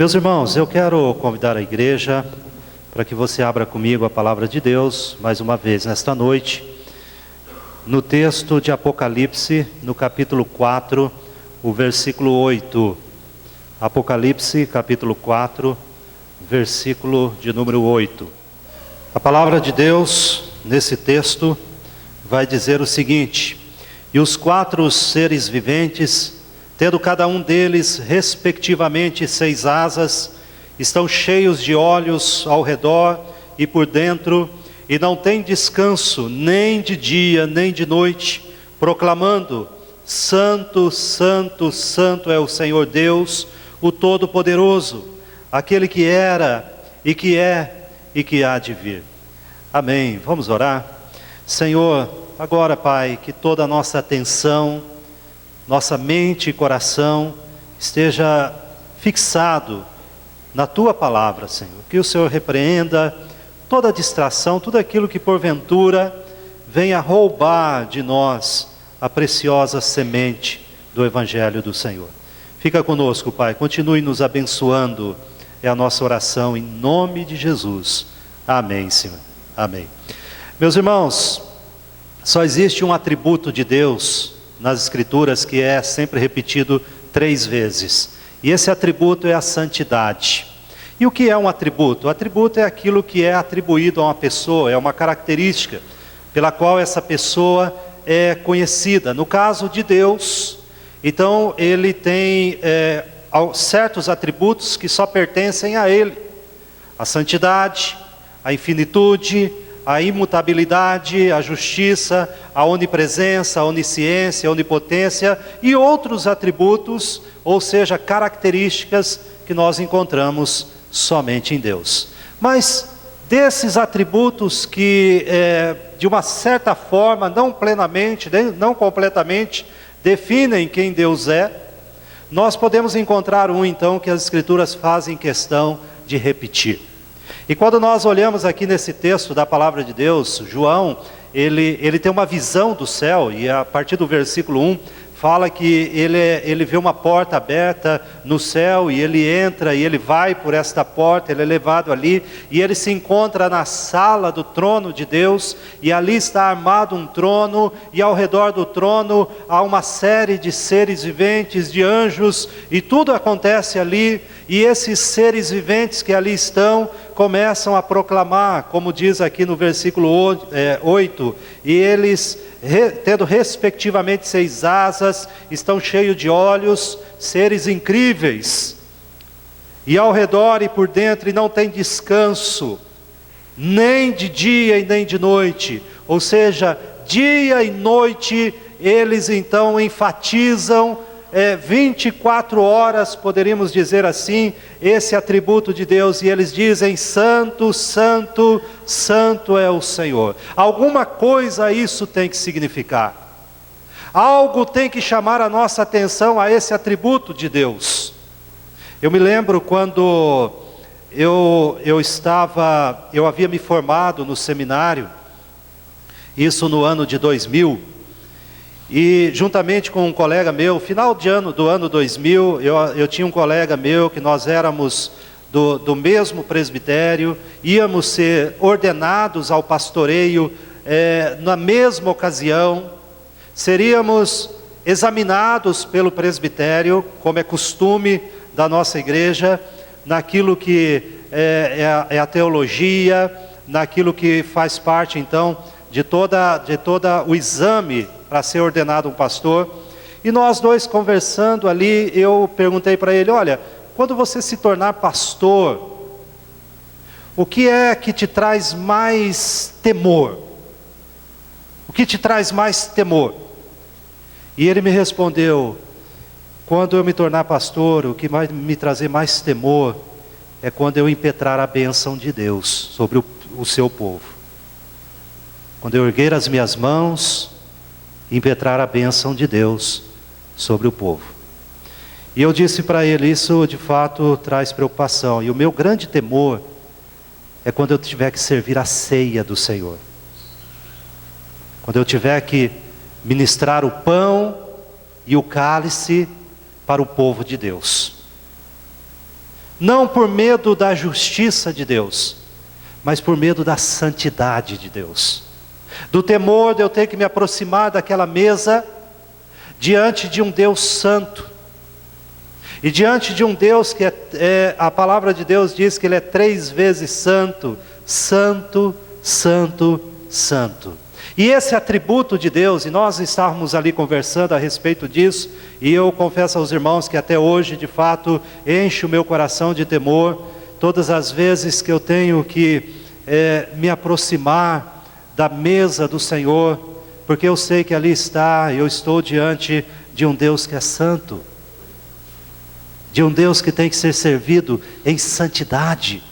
Meus irmãos, eu quero convidar a igreja para que você abra comigo a palavra de Deus, mais uma vez nesta noite, no texto de Apocalipse, no capítulo 4, o versículo 8. Apocalipse, capítulo 4, versículo de número 8. A palavra de Deus, nesse texto, vai dizer o seguinte: e os quatro seres viventes, tendo cada um deles, respectivamente, 6 asas, estão cheios de olhos ao redor e por dentro, e não têm descanso, nem de dia, nem de noite, proclamando: Santo, Santo, Santo é o Senhor Deus, o Todo-Poderoso, aquele que era, e que é, e que há de vir. Amém. Vamos orar? Senhor, agora, Pai, que toda a nossa atenção, nossa mente e coração esteja fixado na Tua palavra, Senhor. Que o Senhor repreenda toda distração, tudo aquilo que porventura venha roubar de nós a preciosa semente do Evangelho do Senhor. Fica conosco, Pai, continue nos abençoando, é a nossa oração em nome de Jesus. Amém, Senhor. Amém. Meus irmãos, só existe um atributo de Deus nas Escrituras que é sempre repetido 3 vezes. E esse atributo é a santidade. E o que é um atributo? O atributo é aquilo que é atribuído a uma pessoa, é uma característica pela qual essa pessoa é conhecida. No caso de Deus, então ele tem certos atributos que só pertencem a Ele. A santidade, a infinitude, a imutabilidade, a justiça, a onipresença, a onisciência, a onipotência e outros atributos, ou seja, características que nós encontramos somente em Deus. Mas desses atributos que, de uma certa forma, não plenamente, não completamente, definem quem Deus é, nós podemos encontrar então que as Escrituras fazem questão de repetir. E quando nós olhamos aqui nesse texto da palavra de Deus, João, ele tem uma visão do céu, e a partir do versículo 1, fala que ele vê uma porta aberta no céu, e ele entra, e ele vai por esta porta, ele é levado ali, e ele se encontra na sala do trono de Deus, e ali está armado um trono, e ao redor do trono há uma série de seres viventes, de anjos, e tudo acontece ali, e esses seres viventes que ali estão, começam a proclamar, como diz aqui no versículo 8, e eles, tendo respectivamente 6 asas, estão cheios de olhos, seres incríveis, e ao redor e por dentro, e não tem descanso, nem de dia e nem de noite, ou seja, dia e noite, eles então enfatizam 24 horas, poderíamos dizer assim, esse atributo de Deus, e eles dizem: Santo, Santo, Santo é o Senhor. Alguma coisa isso tem que significar, algo tem que chamar a nossa atenção a esse atributo de Deus. Eu me lembro quando eu havia me formado no seminário, isso no ano de 2000, e juntamente com um colega meu, final do ano 2000, eu tinha um colega meu que nós éramos do mesmo presbitério, íamos ser ordenados ao pastoreio na mesma ocasião, seríamos examinados pelo presbitério, como é costume da nossa igreja, naquilo que é a teologia, naquilo que faz parte então de toda o exame para ser ordenado um pastor. E nós dois conversando ali, eu perguntei para ele: olha, quando você se tornar pastor, o que é que te traz mais temor? O que te traz mais temor? E ele me respondeu: quando eu me tornar pastor, o que vai me trazer mais temor é quando eu impetrar a bênção de Deus sobre o seu povo. Quando eu erguer as minhas mãos, impetrar a bênção de Deus sobre o povo. E eu disse para ele: isso de fato traz preocupação, e o meu grande temor é quando eu tiver que servir a ceia do Senhor, quando eu tiver que ministrar o pão e o cálice para o povo de Deus. não por medo da justiça de Deus, mas por medo da santidade de Deus, do temor de eu ter que me aproximar daquela mesa, diante de um Deus santo, e diante de um Deus que a palavra de Deus diz que Ele é 3 vezes santo, santo, santo, santo. E esse atributo de Deus, e nós estávamos ali conversando a respeito disso, e eu confesso aos irmãos que até hoje, de fato, enche o meu coração de temor, todas as vezes que eu tenho que me aproximar da mesa do Senhor, porque eu sei que ali eu estou diante de um Deus que é santo, de um Deus que tem que ser servido em santidade.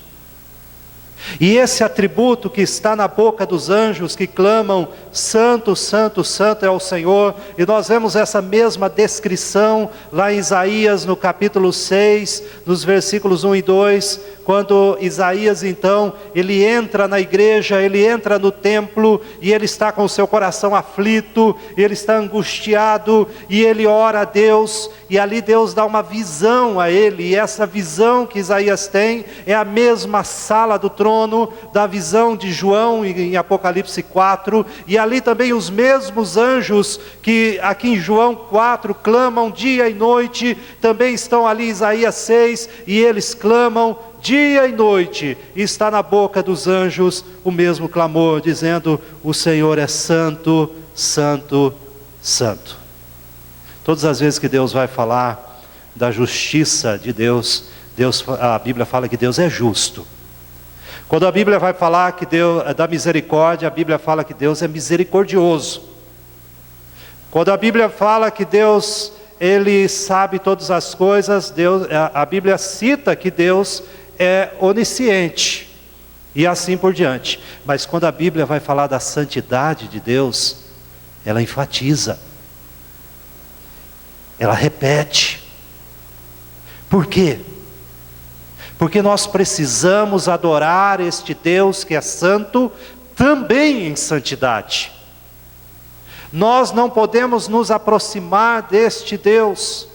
E esse atributo que está na boca dos anjos que clamam, santo, santo, santo é o Senhor, e nós vemos essa mesma descrição lá em Isaías no capítulo 6, nos versículos 1 e 2, quando Isaías então, ele entra na igreja, ele entra no templo, e ele está com o seu coração aflito, ele está angustiado, e ele ora a Deus, e ali Deus dá uma visão a ele, e essa visão que Isaías tem, é a mesma sala do trono, da visão de João em Apocalipse 4, e ali também os mesmos anjos, que aqui em João 4, clamam dia e noite, também estão ali em Isaías 6, e eles clamam, dia e noite, e está na boca dos anjos o mesmo clamor, dizendo, o Senhor é santo, santo, santo. Todas as vezes que Deus vai falar da justiça de Deus, a Bíblia fala que Deus é justo. Quando a Bíblia vai falar que Deus é da misericórdia, a Bíblia fala que Deus é misericordioso. Quando a Bíblia fala que Deus, Ele sabe todas as coisas, a Bíblia cita que Deus é onisciente, e assim por diante. Mas quando a Bíblia vai falar da santidade de Deus, ela enfatiza, ela repete. Por quê? Porque nós precisamos adorar este Deus que é santo, também em santidade. Nós não podemos nos aproximar deste Deus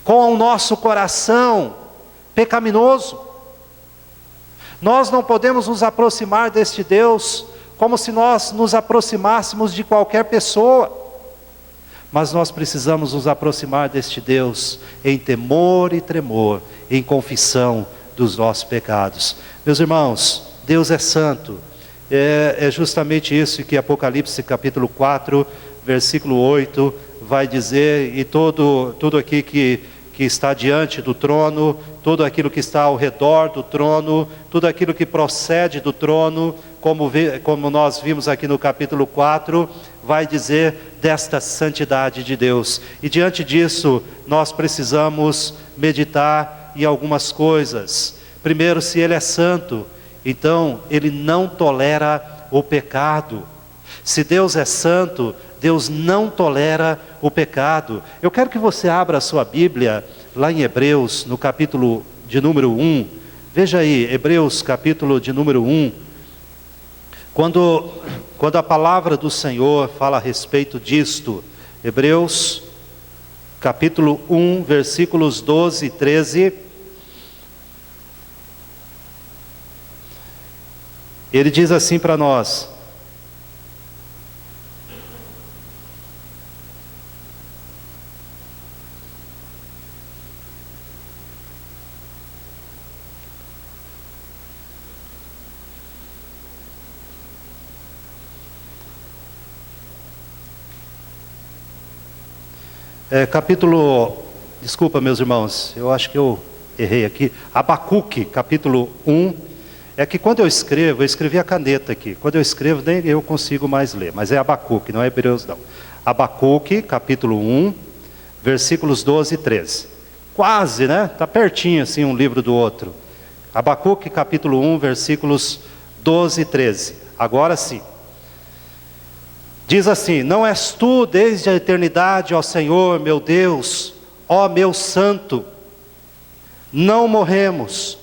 com o nosso coração pecaminoso. Nós não podemos nos aproximar deste Deus como se nós nos aproximássemos de qualquer pessoa, mas nós precisamos nos aproximar deste Deus em temor e tremor, em confissão dos nossos pecados. Meus irmãos, Deus é santo, é justamente isso que Apocalipse capítulo 4, versículo 8 vai dizer, e tudo aqui que está diante do trono, tudo aquilo que está ao redor do trono, tudo aquilo que procede do trono, como nós vimos aqui no capítulo 4, vai dizer desta santidade de Deus. E diante disso, nós precisamos meditar em algumas coisas. Primeiro, se Ele é santo, então Ele não tolera o pecado. Se Deus é santo, Deus não tolera o pecado. Eu quero que você abra a sua Bíblia lá em Hebreus, no capítulo de número 1. Veja aí, Hebreus capítulo de número 1. Quando a palavra do Senhor fala a respeito disto, Hebreus capítulo 1, versículos 12 e 13. Ele diz assim para nós: desculpa meus irmãos, eu acho que eu errei aqui, Abacuque, capítulo 1, é que quando eu escrevi a caneta aqui, quando eu escrevo nem eu consigo mais ler, mas é Abacuque, não é Hebreus não. Abacuque, capítulo 1, versículos 12 e 13, quase, né, está pertinho assim um livro do outro. Abacuque, capítulo 1, versículos 12 e 13, agora sim. Diz assim: não és tu desde a eternidade, ó Senhor, meu Deus, ó meu santo, não morremos.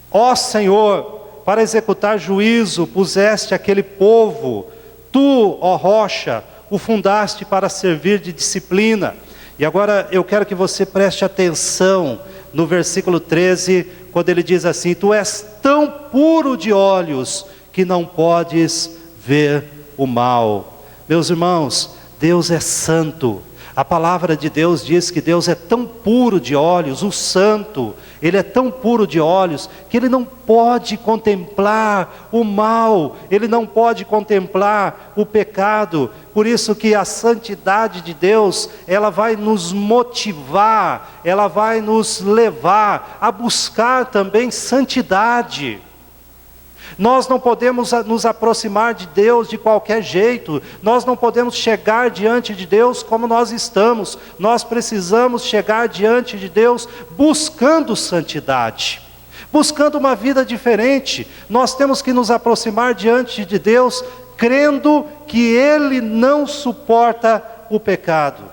Ó Senhor, para executar juízo, puseste aquele povo, tu, ó rocha, o fundaste para servir de disciplina. E agora eu quero que você preste atenção no versículo 13, quando ele diz assim: tu és tão puro de olhos que não podes ver o mal. Meus irmãos, Deus é santo. A palavra de Deus diz que Deus é tão puro de olhos, o santo, Ele é tão puro de olhos, que Ele não pode contemplar o mal, Ele não pode contemplar o pecado. Por isso que a santidade de Deus, ela vai nos motivar, ela vai nos levar a buscar também santidade. Nós não podemos nos aproximar de Deus de qualquer jeito, nós não podemos chegar diante de Deus como nós estamos, nós precisamos chegar diante de Deus buscando santidade, buscando uma vida diferente. Nós temos que nos aproximar diante de Deus, crendo que Ele não suporta o pecado.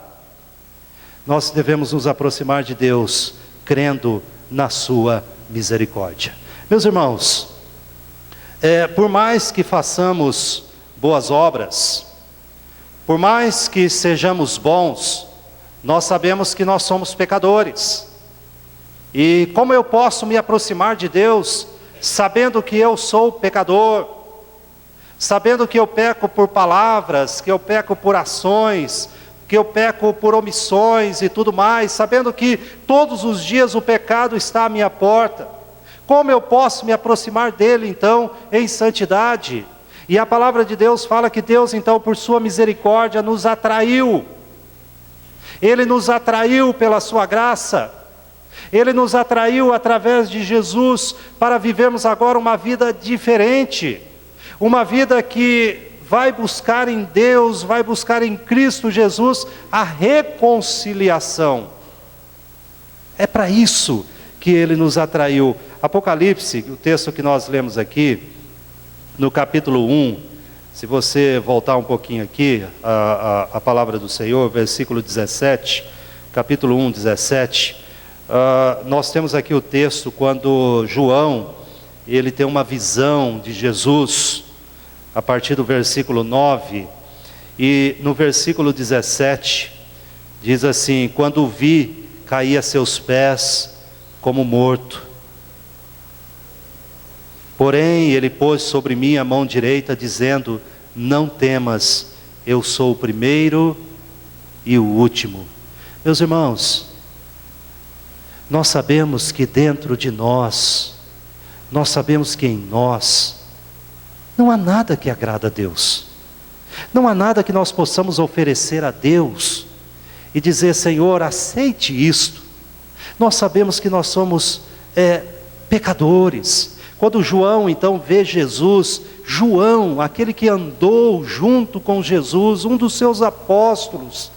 Nós devemos nos aproximar de Deus, crendo na sua misericórdia. Meus irmãos, por mais que façamos boas obras, por mais que sejamos bons, nós sabemos que nós somos pecadores. E como eu posso me aproximar de Deus, sabendo que eu sou pecador, sabendo que eu peco por palavras, que eu peco por ações, que eu peco por omissões e tudo mais, sabendo que todos os dias o pecado está à minha porta? Como eu posso me aproximar dele então em santidade? E a palavra de Deus fala que Deus então por sua misericórdia nos atraiu. Ele nos atraiu pela sua graça. Ele nos atraiu através de Jesus para vivermos agora uma vida diferente. Uma vida que vai buscar em Deus, vai buscar em Cristo Jesus a reconciliação. É para isso que Ele nos atraiu. Apocalipse, o texto que nós lemos aqui, no capítulo 1, se você voltar um pouquinho aqui, a palavra do Senhor, versículo 17, capítulo 1, 17, nós temos aqui o texto quando João, ele tem uma visão de Jesus, a partir do versículo 9, e no versículo 17, diz assim: quando o vi, caí a seus pés como morto. Porém, ele pôs sobre mim a mão direita, dizendo: não temas, eu sou o primeiro e o último. Meus irmãos, nós sabemos que dentro de nós sabemos que em nós, não há nada que agrada a Deus. Não há nada que nós possamos oferecer a Deus e dizer: Senhor, aceite isto. Nós sabemos que nós somos pecadores. Quando João então vê Jesus, João, aquele que andou junto com Jesus, um dos seus apóstolos,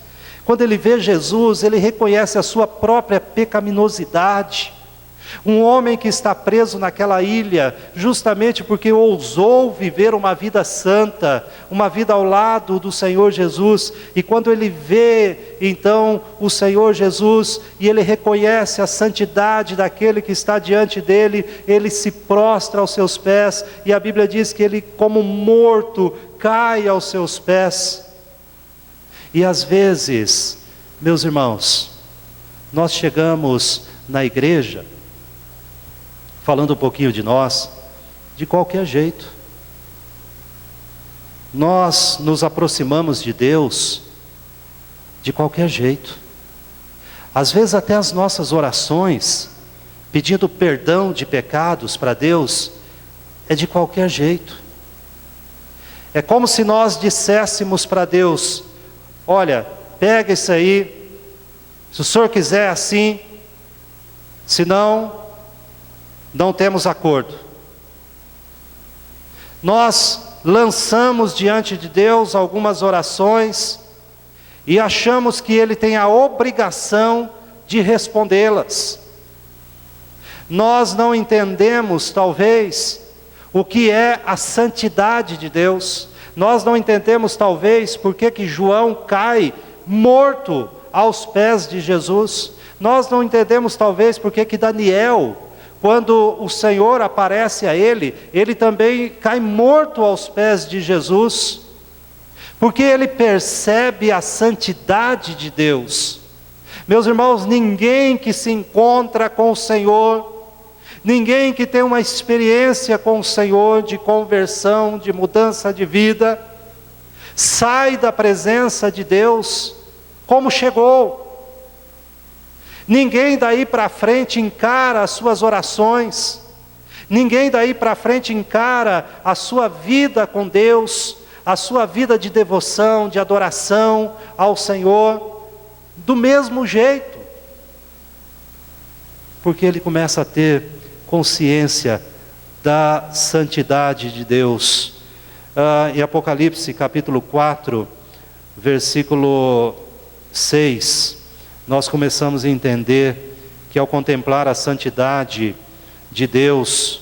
quando ele vê Jesus, ele reconhece a sua própria pecaminosidade. Um homem que está preso naquela ilha, justamente porque ousou viver uma vida santa, uma vida ao lado do Senhor Jesus. E quando ele vê então o Senhor Jesus, e ele reconhece a santidade daquele que está diante dele, ele se prostra aos seus pés, e a Bíblia diz que ele, como morto, cai aos seus pés. E às vezes, meus irmãos, nós chegamos na igreja, falando um pouquinho de nós, de qualquer jeito. Nós nos aproximamos de Deus de qualquer jeito. Às vezes até as nossas orações, pedindo perdão de pecados para Deus, é de qualquer jeito. É como se nós disséssemos para Deus: olha, pega isso aí, se o Senhor quiser assim, senão não temos acordo. Nós lançamos diante de Deus algumas orações e achamos que Ele tem a obrigação de respondê-las. Nós não entendemos, talvez, o que é a santidade de Deus. Nós não entendemos, talvez, por que João cai morto aos pés de Jesus. Nós não entendemos, talvez, por que Daniel, quando o Senhor aparece a ele, ele também cai morto aos pés de Jesus, porque ele percebe a santidade de Deus. Meus irmãos, ninguém que se encontra com o Senhor, ninguém que tem uma experiência com o Senhor de conversão, de mudança de vida, sai da presença de Deus como chegou. Ninguém daí para frente encara as suas orações, ninguém daí para frente encara a sua vida com Deus, a sua vida de devoção, de adoração ao Senhor, do mesmo jeito, porque ele começa a ter consciência da santidade de Deus. Em Apocalipse capítulo 4, versículo 6, nós começamos a entender que ao contemplar a santidade de Deus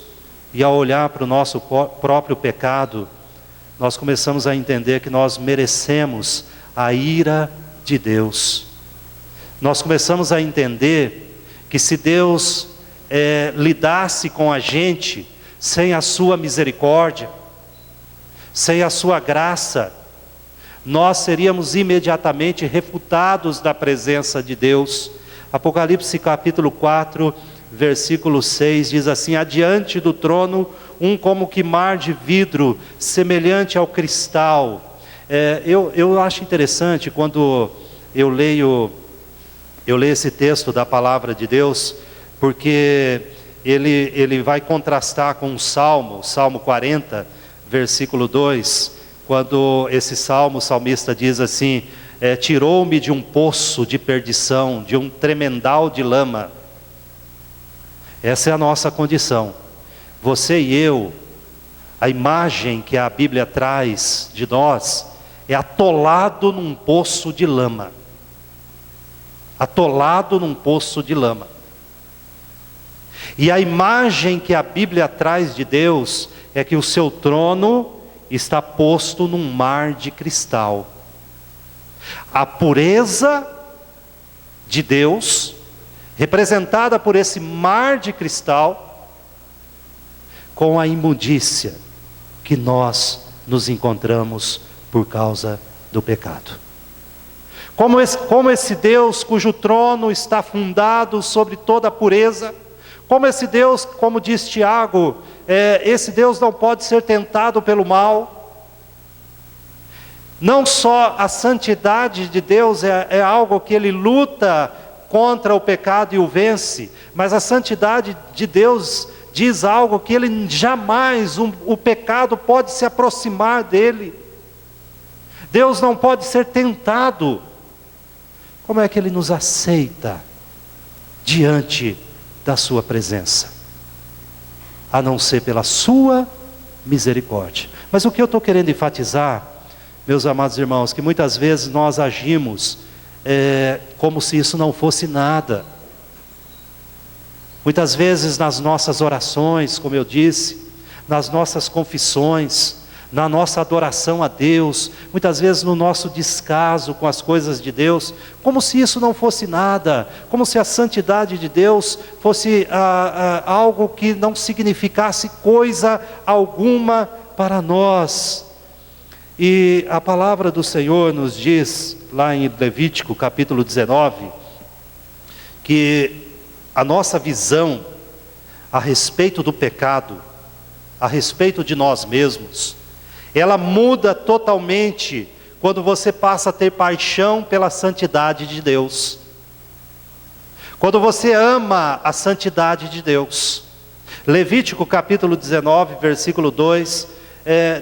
e ao olhar para o nosso próprio pecado, nós começamos a entender que nós merecemos a ira de Deus. Nós começamos a entender que se Deus lidasse com a gente sem a sua misericórdia, sem a sua graça, nós seríamos imediatamente refutados da presença de Deus. Apocalipse capítulo 4, versículo 6 diz assim: adiante do trono um como que mar de vidro, semelhante ao cristal. Eu acho interessante quando eu leio esse texto da palavra de Deus, porque ele vai contrastar com o Salmo 40, versículo 2, quando esse salmo, o salmista diz assim: tirou-me de um poço de perdição, de um tremendal de lama. Essa é a nossa condição. Você e eu, a imagem que a Bíblia traz de nós, é atolado num poço de lama. Atolado num poço de lama. E a imagem que a Bíblia traz de Deus é que o seu trono está posto num mar de cristal. A pureza de Deus, representada por esse mar de cristal, com a imundícia que nós nos encontramos por causa do pecado. Como esse Deus cujo trono está fundado sobre toda a pureza, como esse Deus, como diz Tiago, esse Deus não pode ser tentado pelo mal. Não só a santidade de Deus é algo que Ele luta contra o pecado e o vence, mas a santidade de Deus diz algo que Ele jamais, o pecado pode se aproximar dele. Deus não pode ser tentado. Como é que Ele nos aceita diante da sua presença? A não ser pela sua misericórdia. Mas o que eu estou querendo enfatizar, meus amados irmãos, que muitas vezes nós agimos como se isso não fosse nada. Muitas vezes nas nossas orações, como eu disse, nas nossas confissões, na nossa adoração a Deus, muitas vezes no nosso descaso com as coisas de Deus, como se isso não fosse nada, como se a santidade de Deus fosse algo que não significasse coisa alguma para nós. E a palavra do Senhor nos diz, lá em Levítico capítulo 19, que a nossa visão a respeito do pecado, a respeito de nós mesmos, ela muda totalmente quando você passa a ter paixão pela santidade de Deus. Quando você ama a santidade de Deus. Levítico capítulo 19, versículo 2,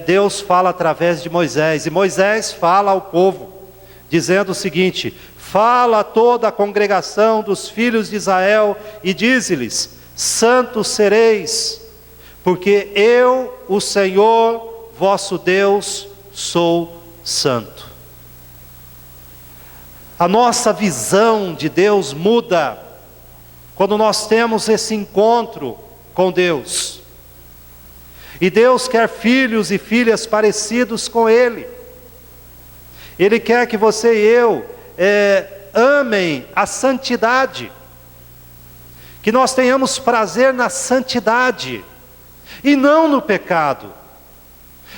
Deus fala através de Moisés, e Moisés fala ao povo, dizendo o seguinte: fala a toda a congregação dos filhos de Israel e dize-lhes: santos sereis, porque eu, o Senhor, vosso Deus, sou santo. A nossa visão de Deus muda quando nós temos esse encontro com Deus. E Deus quer filhos e filhas parecidos com Ele. Ele quer que você e eu amem a santidade, que nós tenhamos prazer na santidade e não no pecado.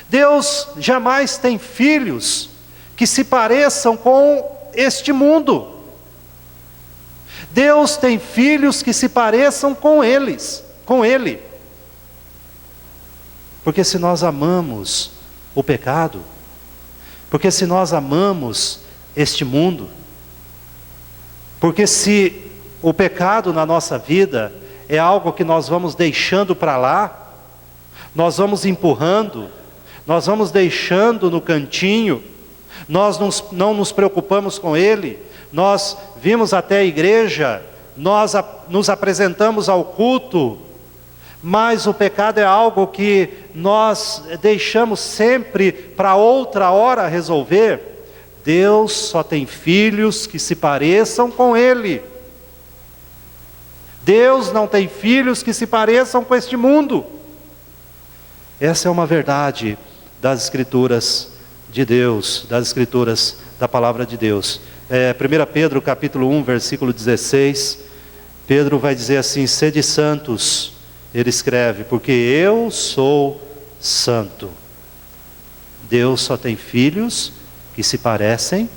Deus jamais tem filhos que se pareçam com este mundo. Deus tem filhos que se pareçam com Ele. Porque se nós amamos o pecado, porque se nós amamos este mundo, porque se o pecado na nossa vida é algo que nós vamos deixando para lá, nós vamos empurrando, nós vamos deixando no cantinho, nós não nos preocupamos com ele, nós vimos até a igreja, nós nos apresentamos ao culto, mas o pecado é algo que nós deixamos sempre para outra hora resolver. Deus só tem filhos que se pareçam com Ele. Deus não tem filhos que se pareçam com este mundo. Essa é uma verdade das Escrituras de Deus, das Escrituras da Palavra de Deus. 1 Pedro capítulo 1, versículo 16, Pedro vai dizer assim: sede santos, ele escreve, porque eu sou santo. Deus só tem filhos que se parecem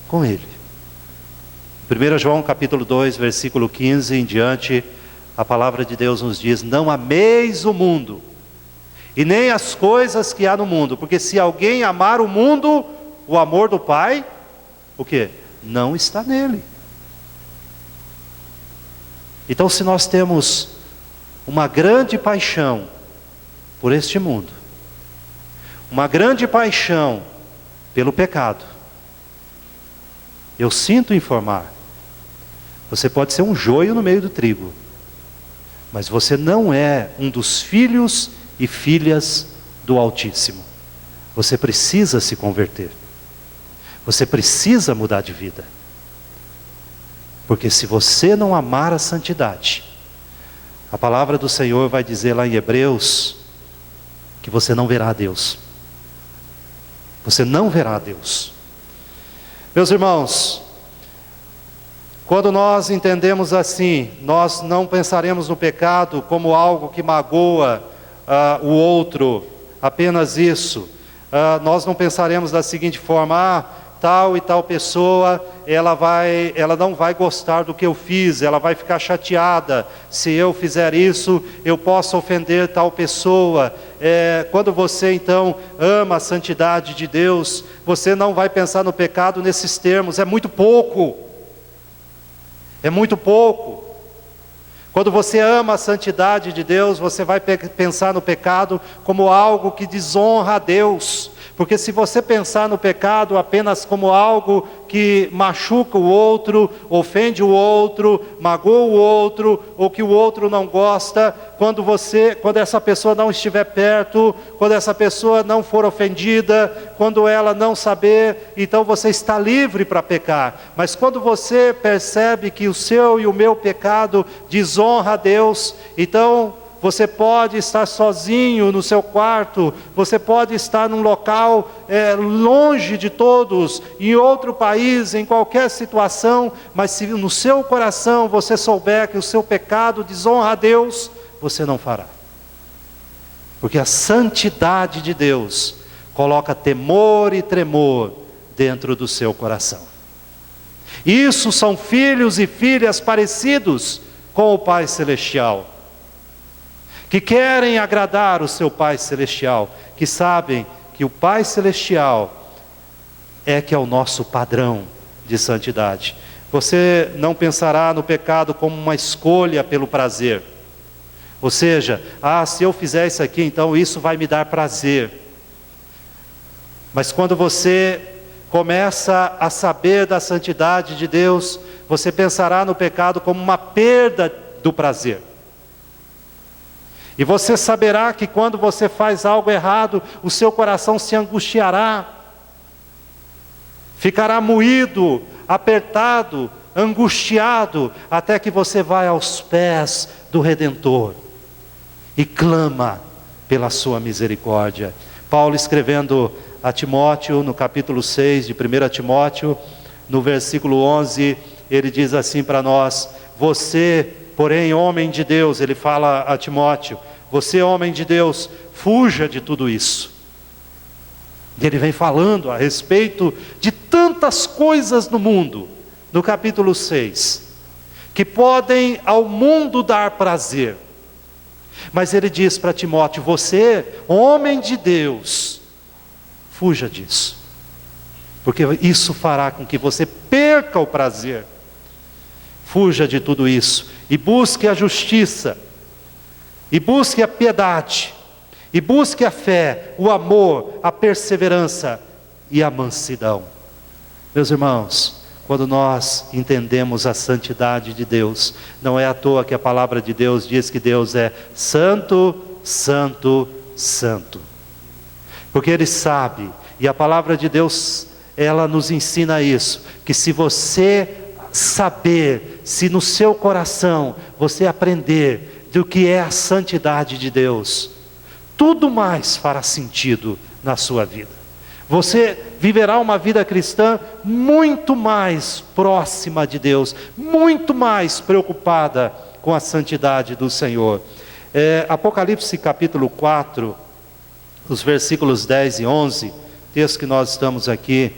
com Ele. 1 João capítulo 2, versículo 15 em diante, a palavra de Deus nos diz: não ameis o mundo, e nem as coisas que há no mundo, porque se alguém amar o mundo, o amor do Pai, o quê? Não está nele. Então, se nós temos uma grande paixão por este mundo, uma grande paixão pelo pecado, eu sinto informar, você pode ser um joio no meio do trigo, mas você não é um dos filhos e filhas do Altíssimo. Você precisa se converter, você precisa mudar de vida, porque se você não amar a santidade, a palavra do Senhor vai dizer lá em Hebreus, que você não verá a Deus. Você não verá a Deus. Meus irmãos, quando nós entendemos assim, nós não pensaremos no pecado como algo que magoa o outro, apenas isso. Nós não pensaremos da seguinte forma: tal e tal pessoa, ela não vai gostar do que eu fiz, ela vai ficar chateada, se eu fizer isso, eu posso ofender tal pessoa. Quando você então ama a santidade de Deus, você não vai pensar no pecado nesses termos, é muito pouco. Quando você ama a santidade de Deus, você vai pensar no pecado como algo que desonra a Deus. Porque se você pensar no pecado apenas como algo que machuca o outro, ofende o outro, magoa o outro, ou que o outro não gosta, quando essa pessoa não estiver perto, quando essa pessoa não for ofendida, quando ela não saber, então você está livre para pecar. Mas quando você percebe que o seu e o meu pecado desonra a Deus, então você pode estar sozinho no seu quarto, você pode estar num local longe de todos, em outro país, em qualquer situação, mas se no seu coração você souber que o seu pecado desonra a Deus, você não fará. Porque a santidade de Deus coloca temor e tremor dentro do seu coração. Isso são filhos e filhas parecidos com o Pai Celestial, que querem agradar o seu Pai Celestial, que sabem que o Pai Celestial que é o nosso padrão de santidade. Você não pensará no pecado como uma escolha pelo prazer. Ou seja, se eu fizer isso aqui, então isso vai me dar prazer. Mas quando você começa a saber da santidade de Deus, você pensará no pecado como uma perda do prazer. E você saberá que quando você faz algo errado, o seu coração se angustiará, ficará moído, apertado, angustiado, até que você vai aos pés do Redentor e clama pela sua misericórdia. Paulo, escrevendo a Timóteo, no capítulo 6 de 1 Timóteo, no versículo 11, ele diz assim para nós: você, porém, homem de Deus, ele fala a Timóteo, você, homem de Deus, fuja de tudo isso. E ele vem falando a respeito de tantas coisas no mundo, no capítulo 6. que podem ao mundo dar prazer. Mas ele diz para Timóteo: você, homem de Deus, fuja disso, porque isso fará com que você perca o prazer. Fuja de tudo isso e busque a justiça, e busque a piedade, e busque a fé, o amor, a perseverança e a mansidão. Meus irmãos, quando nós entendemos a santidade de Deus, não é à toa que a palavra de Deus diz que Deus é santo, santo, santo. Porque Ele sabe, e a palavra de Deus, ela nos ensina isso, que se você saber, se no seu coração você aprender do que é a santidade de Deus, tudo mais fará sentido na sua vida. Você viverá uma vida cristã muito mais próxima de Deus, muito mais preocupada com a santidade do Senhor. Apocalipse capítulo 4, os versículos 10 e 11, texto que nós estamos aqui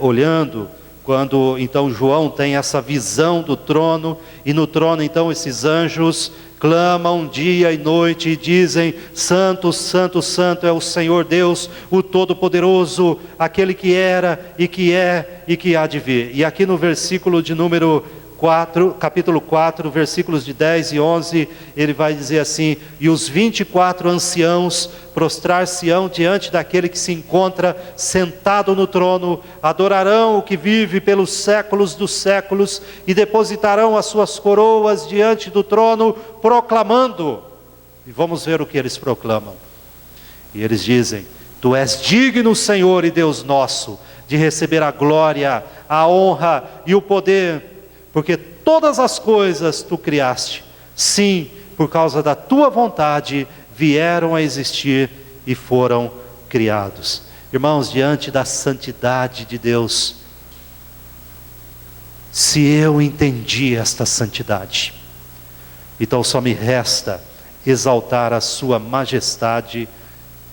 olhando, quando então João tem essa visão do trono, e no trono então esses anjos clamam dia e noite e dizem: santo, santo, santo é o Senhor Deus, o Todo-Poderoso, aquele que era e que é e que há de vir. E aqui no versículo de número 4, capítulo 4, versículos de 10 e 11, ele vai dizer assim: e os 24 anciãos prostrar-se-ão diante daquele que se encontra sentado no trono, adorarão o que vive pelos séculos dos séculos, e depositarão as suas coroas diante do trono, proclamando. E vamos ver o que eles proclamam. E eles dizem: tu és digno, Senhor e Deus nosso, de receber a glória, a honra e o poder, porque todas as coisas tu criaste, sim, por causa da tua vontade vieram a existir e foram criados. Irmãos, diante da santidade de Deus, se eu entendi esta santidade, então só me resta exaltar a sua majestade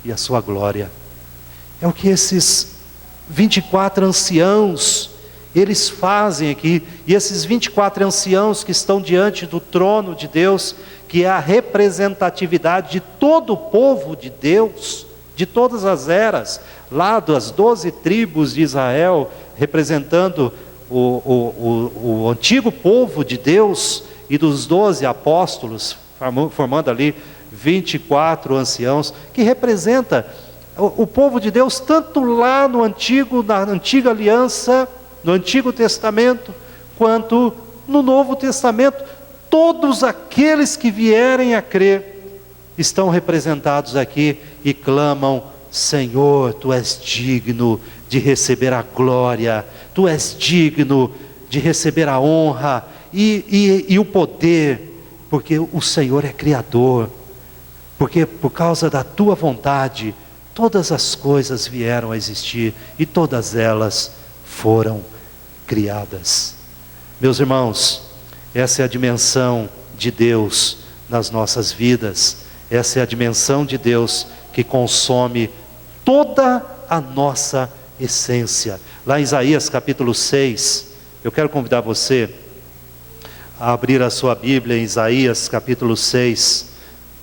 e a sua glória. É o que esses 24 anciãos eles fazem aqui, e esses 24 anciãos que estão diante do trono de Deus, que é a representatividade de todo o povo de Deus, de todas as eras, lá das 12 tribos de Israel, representando o antigo povo de Deus, e dos 12 apóstolos, formando ali 24 anciãos, que representa o povo de Deus, tanto lá na antiga aliança, no Antigo Testamento, quanto no Novo Testamento. Todos aqueles que vierem a crer estão representados aqui e clamam: Senhor, tu és digno de receber a glória, tu és digno de receber a honra e o poder, porque o Senhor é Criador, porque por causa da tua vontade todas as coisas vieram a existir e todas elas foram criadas. Meus irmãos, essa é a dimensão de Deus nas nossas vidas, essa é a dimensão de Deus que consome toda a nossa essência. Lá em Isaías capítulo 6, eu quero convidar você a abrir a sua Bíblia em Isaías capítulo 6,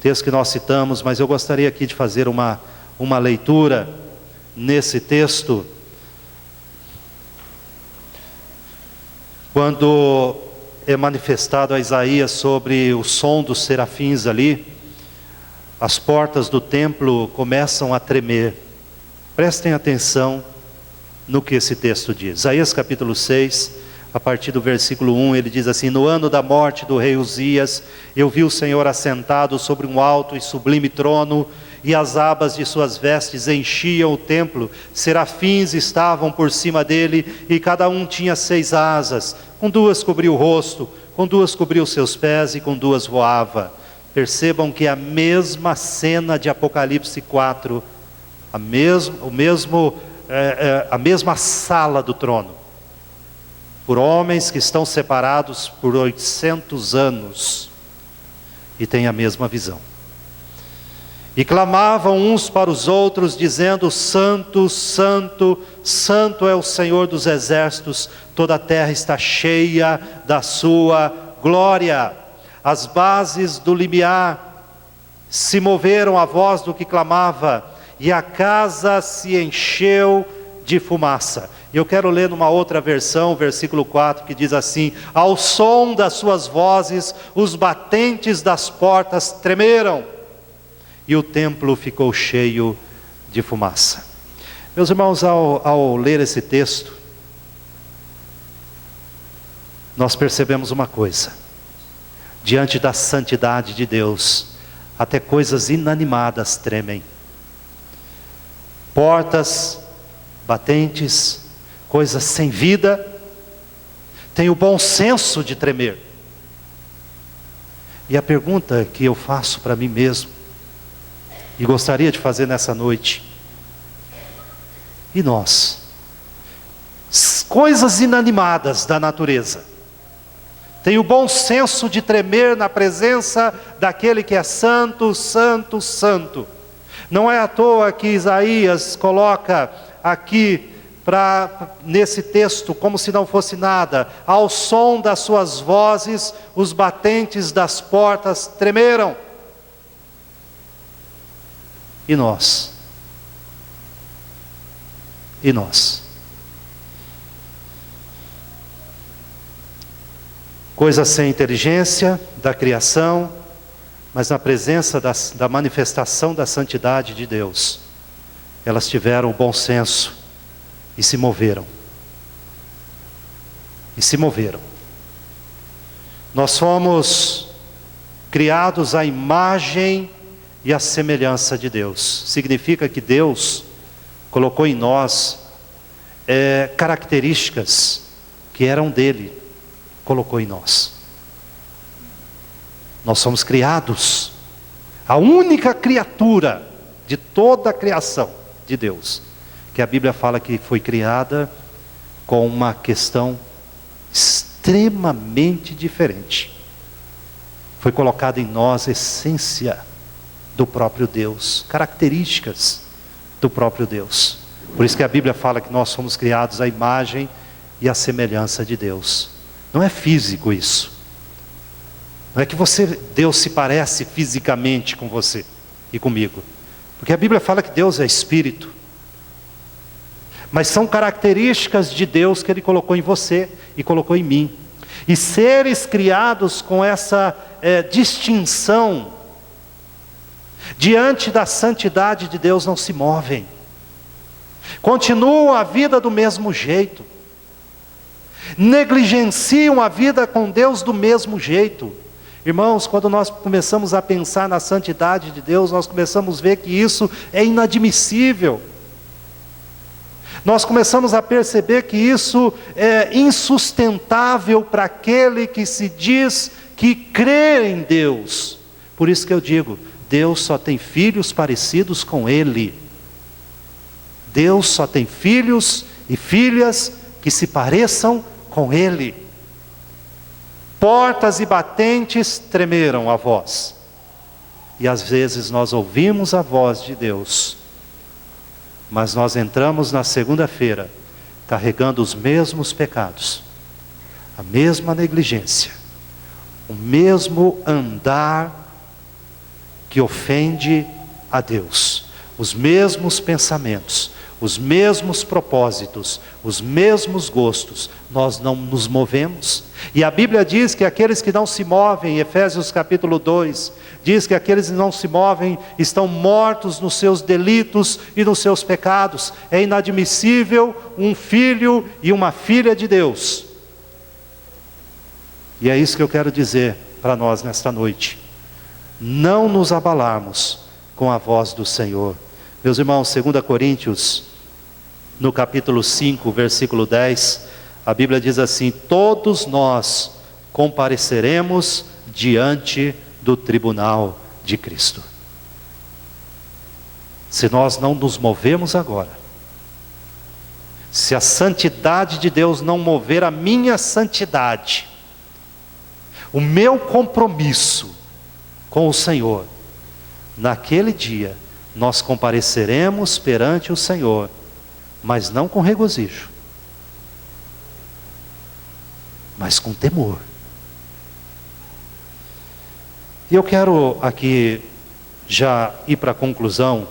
texto que nós citamos, mas eu gostaria aqui de fazer uma leitura nesse texto. Quando é manifestado a Isaías sobre o som dos serafins ali, as portas do templo começam a tremer. Prestem atenção no que esse texto diz. Isaías capítulo 6, a partir do versículo 1, ele diz assim: no ano da morte do rei Uzias, eu vi o Senhor assentado sobre um alto e sublime trono, e as abas de suas vestes enchiam o templo, serafins estavam por cima dele, e cada um tinha 6 asas, com 2 cobria o rosto, com 2 cobria os seus pés, e com 2 voava. Percebam que a mesma cena de Apocalipse 4, a mesma sala do trono, por homens que estão separados por 800 anos, e têm a mesma visão. E clamavam uns para os outros, dizendo: Santo, Santo, Santo é o Senhor dos exércitos, toda a terra está cheia da sua glória. As bases do limiar se moveram à voz do que clamava, e a casa se encheu de fumaça. E eu quero ler numa outra versão, versículo 4, que diz assim: ao som das suas vozes, os batentes das portas tremeram, e o templo ficou cheio de fumaça. Meus irmãos, ao ler esse texto, nós percebemos uma coisa: diante da santidade de Deus, até coisas inanimadas tremem. Portas, batentes, coisas sem vida, têm o bom senso de tremer. E a pergunta que eu faço para mim mesmo, e gostaria de fazer nessa noite: e nós? Coisas inanimadas da natureza têm o bom senso de tremer na presença daquele que é santo, santo, santo. Não é à toa que Isaías coloca aqui, nesse texto, como se não fosse nada: ao som das suas vozes, os batentes das portas tremeram. E nós? E nós? Coisas sem inteligência da criação, mas na presença da manifestação da santidade de Deus, elas tiveram o bom senso e se moveram. E se moveram. Nós fomos criados à imagem e à semelhança de Deus. Significa que Deus colocou em nós características que eram dele, colocou em nós. Nós somos criados, a única criatura de toda a criação de Deus, que a Bíblia fala que foi criada com uma questão extremamente diferente. Foi colocada em nós a essência do próprio Deus, características do próprio Deus. Por isso que a Bíblia fala que nós somos criados à imagem e à semelhança de Deus. Não é físico isso. Não é que Deus se parece fisicamente com você e comigo. Porque a Bíblia fala que Deus é espírito. Mas são características de Deus que Ele colocou em você e colocou em mim. E seres criados com essa distinção, diante da santidade de Deus, não se movem. Continuam a vida do mesmo jeito. Negligenciam a vida com Deus do mesmo jeito. Irmãos, quando nós começamos a pensar na santidade de Deus, nós começamos a ver que isso é inadmissível. Nós começamos a perceber que isso é insustentável para aquele que se diz que crê em Deus. Por isso que eu digo, Deus só tem filhos parecidos com Ele. Deus só tem filhos e filhas que se pareçam com Ele. Portas e batentes tremeram a voz. E às vezes nós ouvimos a voz de Deus, mas nós entramos na segunda-feira carregando os mesmos pecados, a mesma negligência, o mesmo andar que ofende a Deus, os mesmos pensamentos, os mesmos propósitos, os mesmos gostos. Nós não nos movemos. E a Bíblia diz que aqueles que não se movem, Efésios capítulo 2, diz que aqueles que não se movem estão mortos nos seus delitos e nos seus pecados. É inadmissível um filho e uma filha de Deus. E é isso que eu quero dizer para nós nesta noite: não nos abalarmos com a voz do Senhor. Meus irmãos, 2 Coríntios, no capítulo 5, versículo 10, a Bíblia diz assim: todos nós compareceremos diante do tribunal de Cristo. Se nós não nos movemos agora, se a santidade de Deus não mover a minha santidade, o meu compromisso com o Senhor, naquele dia nós compareceremos perante o Senhor, mas não com regozijo, mas com temor. E eu quero aqui já ir para a conclusão.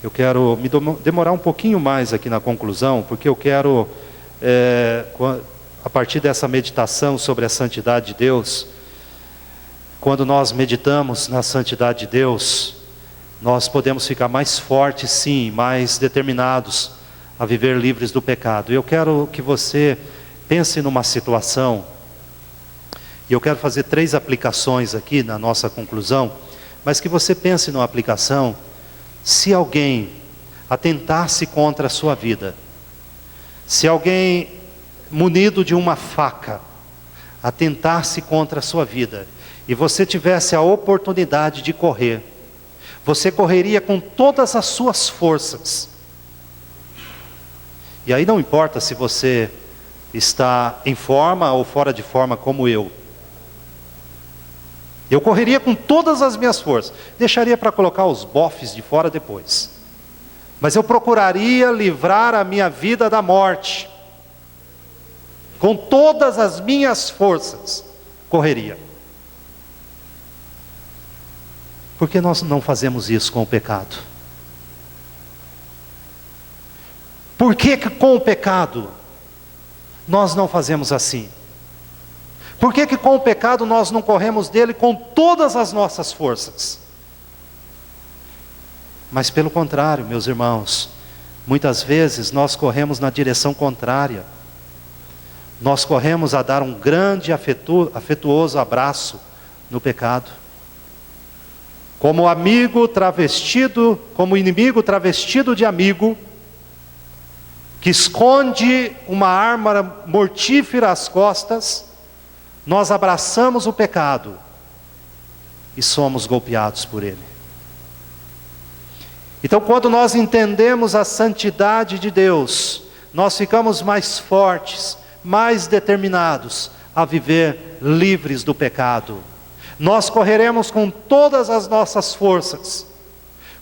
Eu quero me demorar um pouquinho mais aqui na conclusão, porque eu quero, a partir dessa meditação sobre a santidade de Deus, quando nós meditamos na santidade de Deus, nós podemos ficar mais fortes, sim, mais determinados a viver livres do pecado. Eu quero que você pense numa situação, e eu quero fazer 3 aplicações aqui na nossa conclusão, mas que você pense numa aplicação. Se alguém atentasse contra a sua vida, se alguém munido de uma faca atentasse contra a sua vida, e você tivesse a oportunidade de correr, você correria com todas as suas forças. E aí não importa se você está em forma ou fora de forma como eu. Eu correria com todas as minhas forças. Deixaria para colocar os bofes de fora depois. Mas eu procuraria livrar a minha vida da morte. Com todas as minhas forças, correria. Por que nós não fazemos isso com o pecado? Por que com o pecado nós não fazemos assim? Por que com o pecado nós não corremos dele com todas as nossas forças? Mas pelo contrário, meus irmãos, muitas vezes nós corremos na direção contrária. Nós corremos a dar um grande afetuoso abraço no pecado. Como amigo travestido, como inimigo travestido de amigo, que esconde uma arma mortífera às costas, nós abraçamos o pecado e somos golpeados por ele. Então, quando nós entendemos a santidade de Deus, nós ficamos mais fortes, mais determinados a viver livres do pecado. Nós correremos com todas as nossas forças,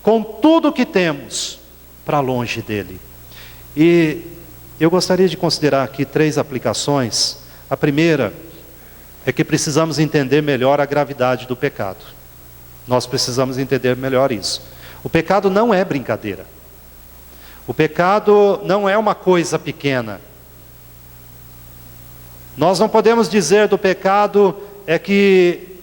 com tudo que temos, para longe dele. E eu gostaria de considerar aqui 3 aplicações. A primeira é que precisamos entender melhor a gravidade do pecado. Nós precisamos entender melhor isso. O pecado não é brincadeira. O pecado não é uma coisa pequena. Nós não podemos dizer do pecado é que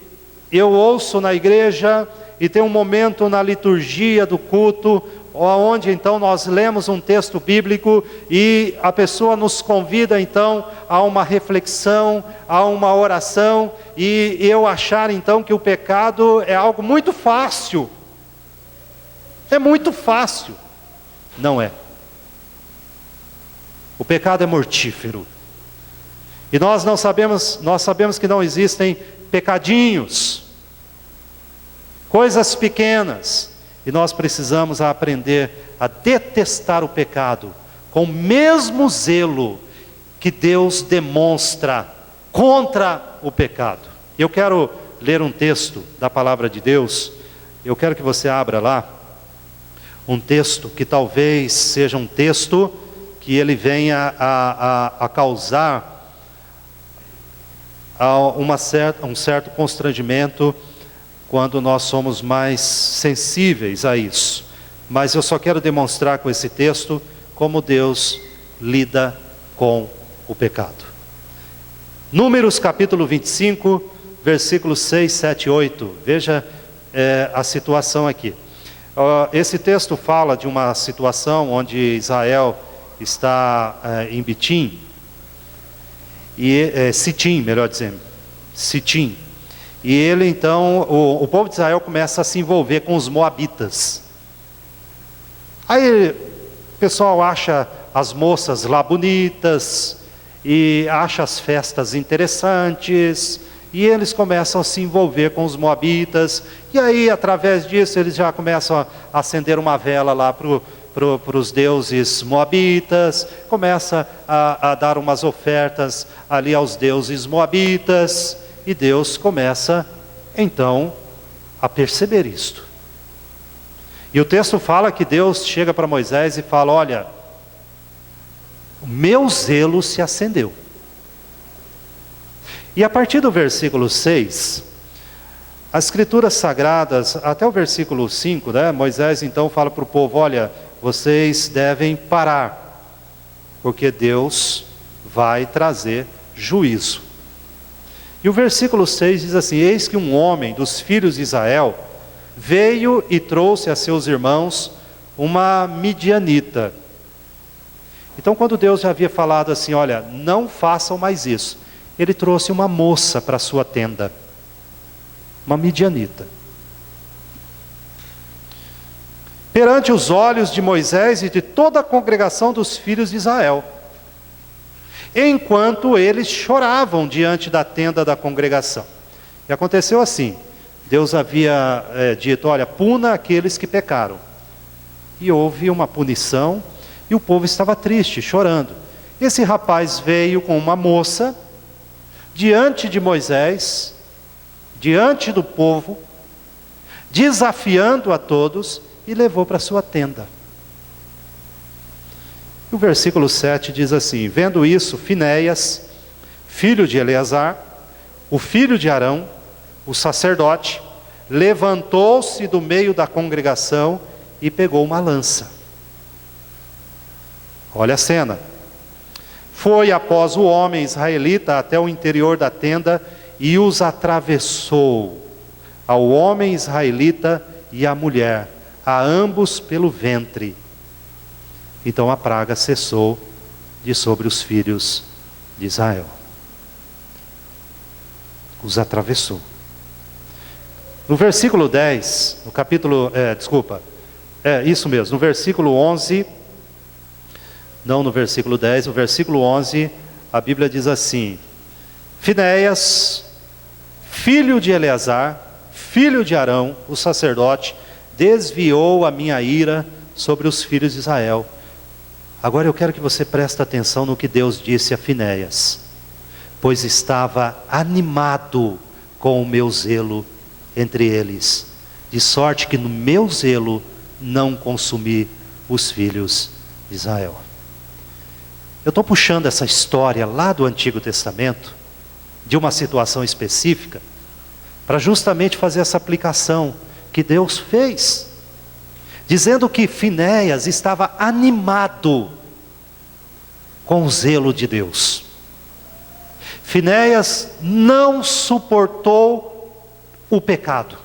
eu ouço na igreja e tem um momento na liturgia do culto, onde então nós lemos um texto bíblico e a pessoa nos convida então a uma reflexão, a uma oração, e eu achar então que o pecado é algo muito fácil. É muito fácil. Não é. O pecado é mortífero. E nós sabemos que não existem pecadinhos, coisas pequenas. E nós precisamos aprender a detestar o pecado com o mesmo zelo que Deus demonstra contra o pecado. Eu quero ler um texto da palavra de Deus. Eu quero que você abra lá um texto que talvez seja um texto que ele venha a causar um certo constrangimento quando nós somos mais sensíveis a isso. Mas eu só quero demonstrar com esse texto como Deus lida com o pecado. Números capítulo 25, versículos 6, 7 e 8. Veja a situação aqui. Esse texto fala de uma situação onde Israel está em Bitim, Sitim, melhor dizendo, Sitim. E ele então, o povo de Israel começa a se envolver com os moabitas. Aí o pessoal acha as moças lá bonitas, e acha as festas interessantes, e eles começam a se envolver com os moabitas, e aí através disso eles já começam a acender uma vela lá para os deuses moabitas, começa a dar umas ofertas ali aos deuses moabitas, e Deus começa então a perceber isto. E o texto fala que Deus chega para Moisés e fala: olha, o meu zelo se acendeu. E a partir do versículo 6, As escrituras sagradas, até o versículo 5, né, Moisés então fala para o povo: olha, vocês devem parar, porque Deus vai trazer juízo. E o versículo 6 diz assim: eis que um homem dos filhos de Israel veio e trouxe a seus irmãos uma midianita. Então, quando Deus já havia falado assim: olha, não façam mais isso, ele trouxe uma moça para a sua tenda, uma midianita. Perante os olhos de Moisés e de toda a congregação dos filhos de Israel, enquanto eles choravam diante da tenda da congregação. E aconteceu assim: Deus havia dito: olha, puna aqueles que pecaram. E houve uma punição, e o povo estava triste, chorando. Esse rapaz veio com uma moça, diante de Moisés, diante do povo, desafiando a todos, e levou para sua tenda. O versículo 7 diz assim: vendo isso, Finéias, filho de Eleazar, o filho de Arão, o sacerdote, levantou-se do meio da congregação e pegou uma lança. Olha a cena. Foi após o homem israelita até o interior da tenda e os atravessou, ao homem israelita e à mulher, a ambos pelo ventre. Então a praga cessou de sobre os filhos de Israel. Os atravessou. No versículo 10, no capítulo, no versículo 11, não no versículo 10, no versículo 11, a Bíblia diz assim: Finéias, filho de Eleazar, filho de Arão, o sacerdote, desviou a minha ira sobre os filhos de Israel. Agora eu quero que você preste atenção no que Deus disse a Finéias: pois estava animado com o meu zelo entre eles, de sorte que no meu zelo não consumi os filhos de Israel. Eu estou puxando essa história lá do Antigo Testamento, de uma situação específica, para justamente fazer essa aplicação que Deus fez, dizendo que Finéias estava animado com o zelo de Deus. Finéias não suportou o pecado,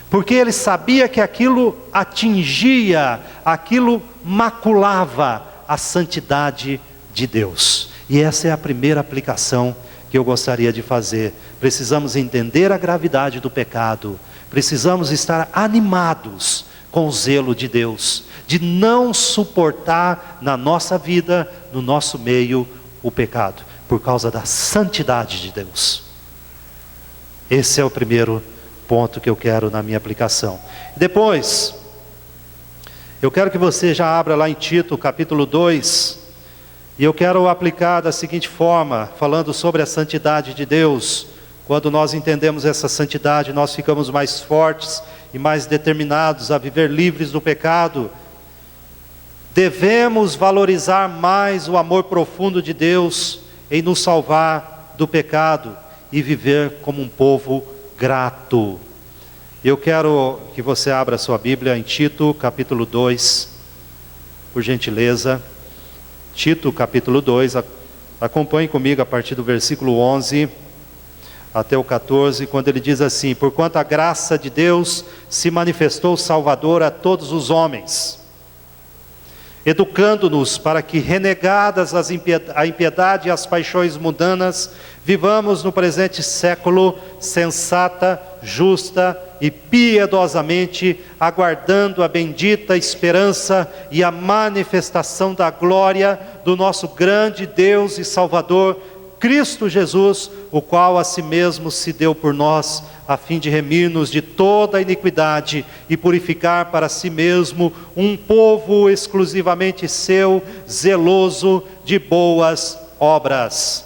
porque ele sabia que aquilo atingia, aquilo maculava a santidade de Deus. E essa é a primeira aplicação que eu gostaria de fazer. Precisamos entender a gravidade do pecado, precisamos estar animados com o zelo de Deus, de não suportar na nossa vida, no nosso meio, o pecado, por causa da santidade de Deus. Esse é o primeiro ponto que eu quero na minha aplicação. Depois, eu quero que você já abra lá em Tito, capítulo 2, e eu quero aplicar da seguinte forma, falando sobre a santidade de Deus. Quando nós entendemos essa santidade, nós ficamos mais fortes e mais determinados a viver livres do pecado. Devemos valorizar mais o amor profundo de Deus em nos salvar do pecado e viver como um povo grato. Eu quero que você abra a sua Bíblia em Tito, capítulo 2, por gentileza. Tito, capítulo 2, acompanhe comigo a partir do versículo 11 até o 14, quando ele diz assim: porquanto a graça de Deus se manifestou salvadora a todos os homens, educando-nos para que, renegadas a impiedade e as paixões mundanas, vivamos no presente século sensata, justa e piedosamente, aguardando a bendita esperança e a manifestação da glória do nosso grande Deus e Salvador, Cristo Jesus, o qual a si mesmo se deu por nós, a fim de remir-nos de toda a iniquidade e purificar para si mesmo um povo exclusivamente seu, zeloso de boas obras.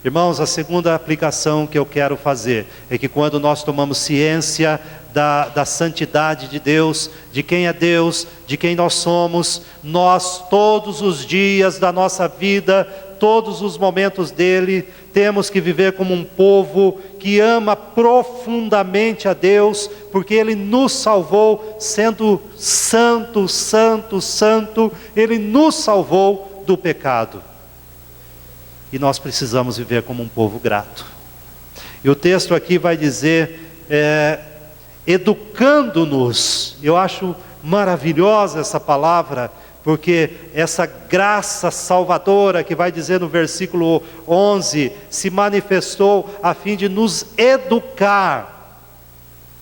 Irmãos, a segunda aplicação que eu quero fazer é que quando nós tomamos ciência da santidade de Deus, de quem é Deus, de quem nós somos, nós todos os dias da nossa vida, todos os momentos dele, temos que viver como um povo que ama profundamente a Deus, porque Ele nos salvou, sendo santo, santo, santo, Ele nos salvou do pecado. E nós precisamos viver como um povo grato. E o texto aqui vai dizer, educando-nos. Eu acho maravilhosa essa palavra, porque essa graça salvadora que vai dizer no versículo 11, se manifestou a fim de nos educar.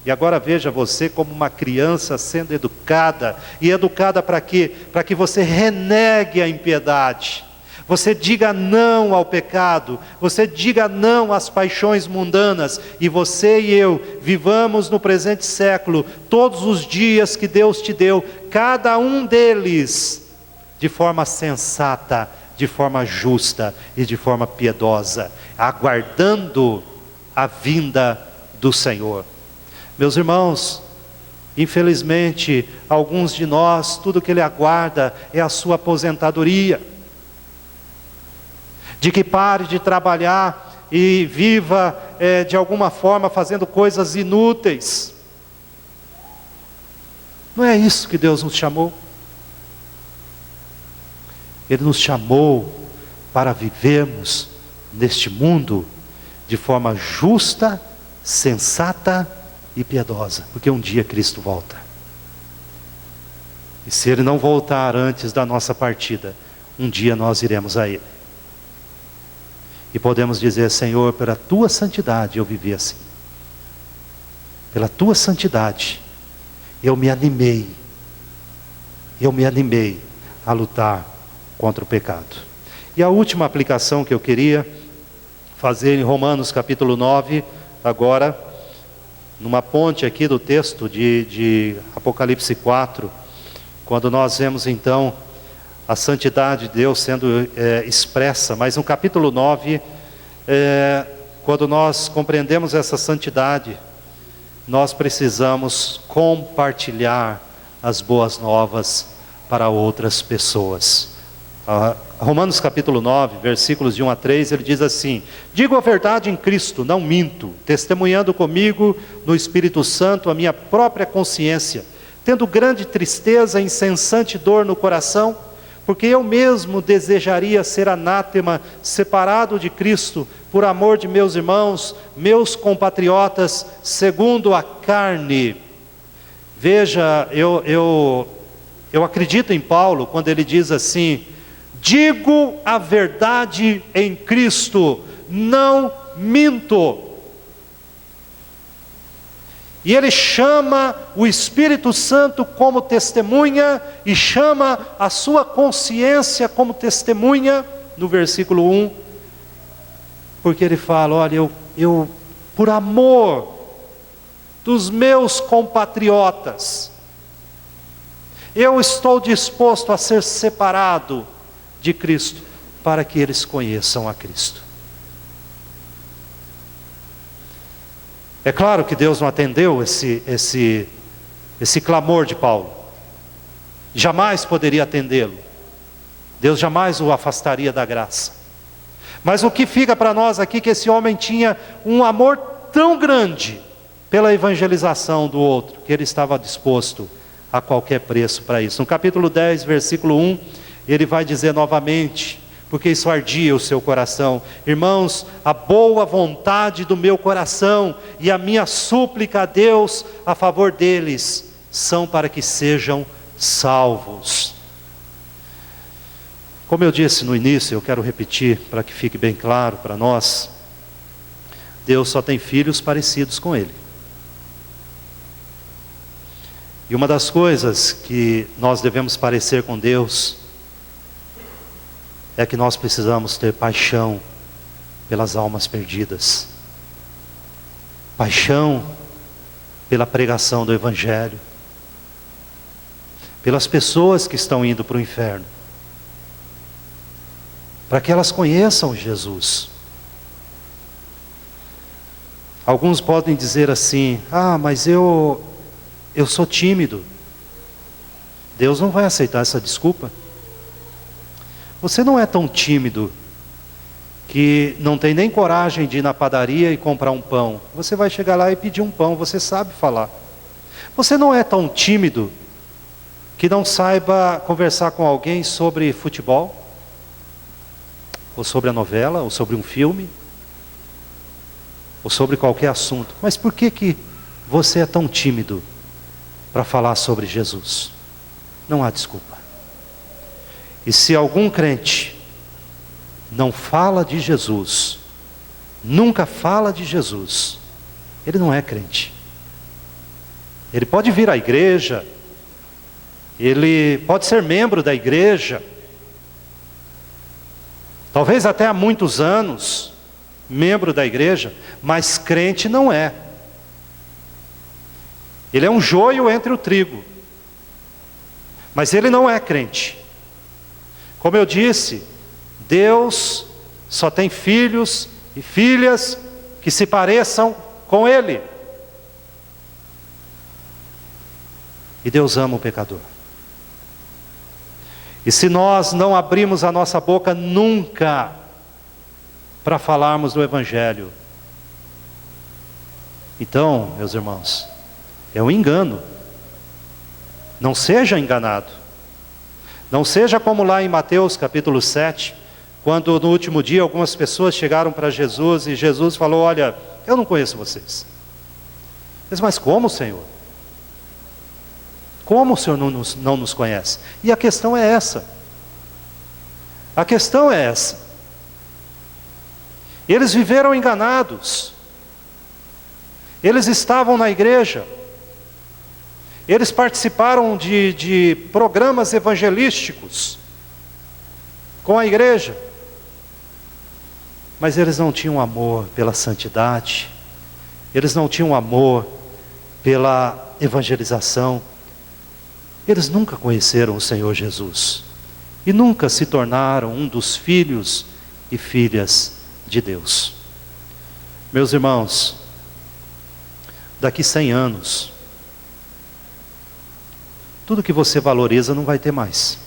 E agora veja você como uma criança sendo educada. E educada para quê? Para que você renegue a impiedade. Você diga não ao pecado, você diga não às paixões mundanas, e você e eu vivamos no presente século, todos os dias que Deus te deu, cada um deles, de forma sensata, de forma justa e de forma piedosa, aguardando a vinda do Senhor. Meus irmãos, infelizmente, alguns de nós, tudo que Ele aguarda é a sua aposentadoria, de que pare de trabalhar e viva de alguma forma fazendo coisas inúteis. Não é isso que Deus nos chamou. Ele nos chamou para vivermos neste mundo de forma justa, sensata e piedosa, porque um dia Cristo volta. E se Ele não voltar antes da nossa partida, um dia nós iremos a Ele. E podemos dizer: Senhor, pela Tua santidade eu vivi assim. Pela Tua santidade eu me animei a lutar contra o pecado. E a última aplicação que eu queria fazer em Romanos capítulo 9, agora, numa ponte aqui do texto de Apocalipse 4, quando nós vemos então a santidade de Deus sendo expressa, mas no capítulo 9, quando nós compreendemos essa santidade, nós precisamos compartilhar as boas novas para outras pessoas. Romanos capítulo 9, versículos de 1 a 3, ele diz assim: digo a verdade em Cristo, não minto, testemunhando comigo no Espírito Santo a minha própria consciência, tendo grande tristeza e incessante dor no coração, porque eu mesmo desejaria ser anátema, separado de Cristo, por amor de meus irmãos, meus compatriotas, segundo a carne. Veja, eu acredito em Paulo, quando ele diz assim: digo a verdade em Cristo, não minto. E ele chama o Espírito Santo como testemunha, e chama a sua consciência como testemunha, no versículo 1, porque ele fala: olha, eu por amor dos meus compatriotas, eu estou disposto a ser separado de Cristo, para que eles conheçam a Cristo. É claro que Deus não atendeu esse clamor de Paulo. Jamais poderia atendê-lo. Deus jamais o afastaria da graça. Mas o que fica para nós aqui, que esse homem tinha um amor tão grande pela evangelização do outro, que ele estava disposto a qualquer preço para isso. No capítulo 10, versículo 1, ele vai dizer novamente, porque isso ardia o seu coração: irmãos, a boa vontade do meu coração e a minha súplica a Deus a favor deles são para que sejam salvos. Como eu disse no início, eu quero repetir para que fique bem claro para nós: Deus só tem filhos parecidos com Ele. E uma das coisas que nós devemos parecer com Deus é que nós precisamos ter paixão pelas almas perdidas, paixão pela pregação do Evangelho, pelas pessoas que estão indo para o inferno, para que elas conheçam Jesus. Alguns podem dizer assim: ah, mas eu sou tímido. Deus não vai aceitar essa desculpa. Você não é tão tímido que não tem nem coragem de ir na padaria e comprar um pão. Você vai chegar lá e pedir um pão, você sabe falar. Você não é tão tímido que não saiba conversar com alguém sobre futebol, ou sobre a novela, ou sobre um filme, ou sobre qualquer assunto. Mas por que você é tão tímido para falar sobre Jesus? Não há desculpa. E se algum crente não fala de Jesus, nunca fala de Jesus, ele não é crente. Ele pode vir à igreja, ele pode ser membro da igreja, talvez até há muitos anos, membro da igreja, mas crente não é. Ele é um joio entre o trigo, mas ele não é crente. Como eu disse, Deus só tem filhos e filhas que se pareçam com Ele. E Deus ama o pecador. E se nós não abrimos a nossa boca nunca para falarmos do Evangelho, então, meus irmãos, é um engano. Não seja enganado. Não seja como lá em Mateus capítulo 7, quando no último dia algumas pessoas chegaram para Jesus e Jesus falou: olha, eu não conheço vocês. Mas como, Senhor? Como o Senhor não nos conhece? E a questão é essa. A questão é essa. Eles viveram enganados. Eles estavam na igreja. Eles participaram de programas evangelísticos com a igreja. Mas eles não tinham amor pela santidade. Eles não tinham amor pela evangelização. Eles nunca conheceram o Senhor Jesus. E nunca se tornaram um dos filhos e filhas de Deus. Meus irmãos, daqui 100 anos, tudo que você valoriza não vai ter mais.